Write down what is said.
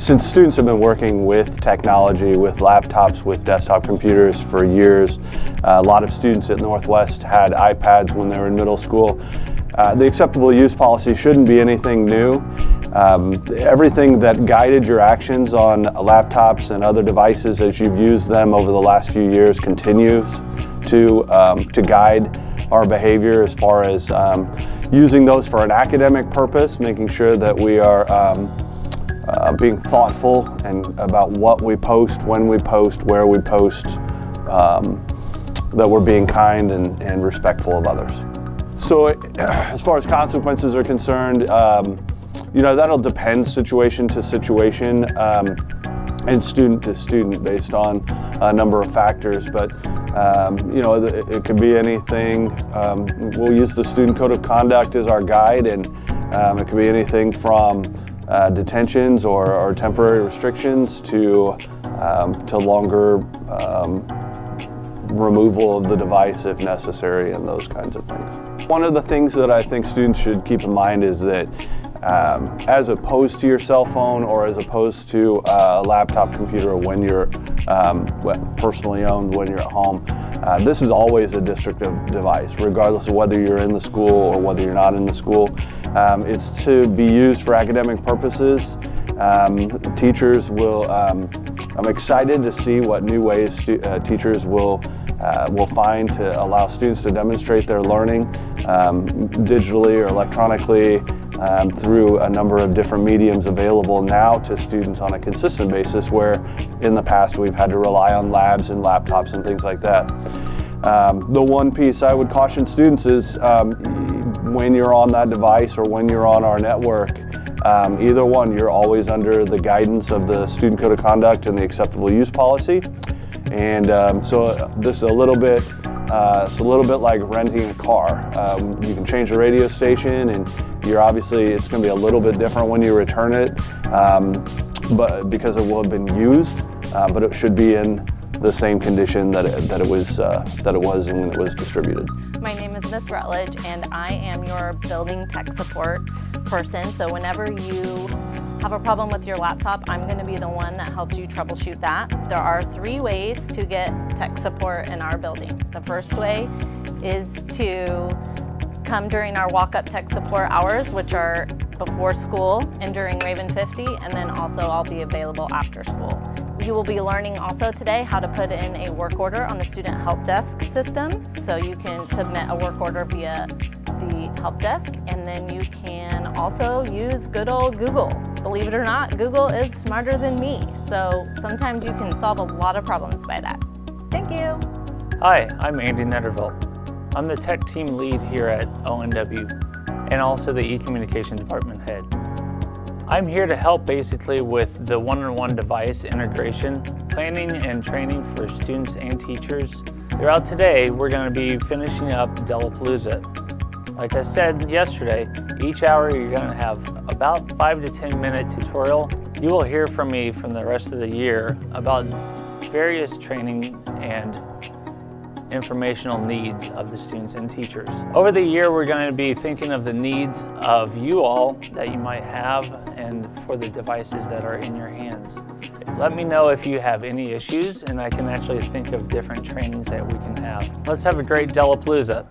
Since students have been working with technology, with laptops, with desktop computers for years, a lot of students at Northwest had iPads when they were in middle school. The acceptable use policy shouldn't be anything new. Everything that guided your actions on laptops and other devices as you've used them over the last few years continues to guide our behavior as far as using those for an academic purpose, making sure that we are being thoughtful and about what we post, when we post, where we post, that we're being kind and respectful of others. So as far as consequences are concerned, you know, that'll depend situation to situation and student to student based on a number of factors, but you know, it could be anything. We'll use the Student Code of Conduct as our guide, and it could be anything from detentions or temporary restrictions to longer removal of the device if necessary, and those kinds of things. One of the things that I think students should keep in mind is that as opposed to your cell phone or as opposed to a laptop computer when you're personally owned when you're at home, this is always a district device, regardless of whether you're in the school or whether you're not in the school. It's to be used for academic purposes. Teachers will, I'm excited to see what new ways teachers will find to allow students to demonstrate their learning digitally or electronically through a number of different mediums available now to students on a consistent basis, where in the past we've had to rely on labs and laptops and things like that. The one piece I would caution students is when you're on that device or when you're on our network, either one, you're always under the guidance of the Student Code of Conduct and the acceptable use policy. And so this is a little bit, it's a little bit like renting a car. You can change the radio station, and you're obviously, it's going to be a little bit different when you return it, but because it will have been used, but it should be in the same condition that it was when it was distributed. My name is Miss Rutledge, and I am your building tech support person. So whenever you have a problem with your laptop, I'm going to be the one that helps you troubleshoot that. There are 3 ways to get tech support in our building. The first way is to come during our walk-up tech support hours, which are before school and during Raven 50, and then also I'll be available after school. You will be learning also today how to put in a work order on the student help desk system. So you can submit a work order via the help desk, and then you can also use good old Google. Believe it or not, Google is smarter than me. So sometimes you can solve a lot of problems by that. Thank you. Hi, I'm Andy Netterville. I'm the tech team lead here at ONW and also the e-communication department head. I'm here to help basically with the one-on-one device integration, planning and training for students and teachers. Throughout today, we're going to be finishing up Dellapalooza. Like I said yesterday, each hour you're going to have about 5 to 10 minute tutorial. You will hear from me from the rest of the year about various training and informational needs of the students and teachers. Over the year, we're going to be thinking of the needs of you all that you might have and for the devices that are in your hands. Let me know if you have any issues, and I can actually think of different trainings that we can have. Let's have a great Dellapalooza.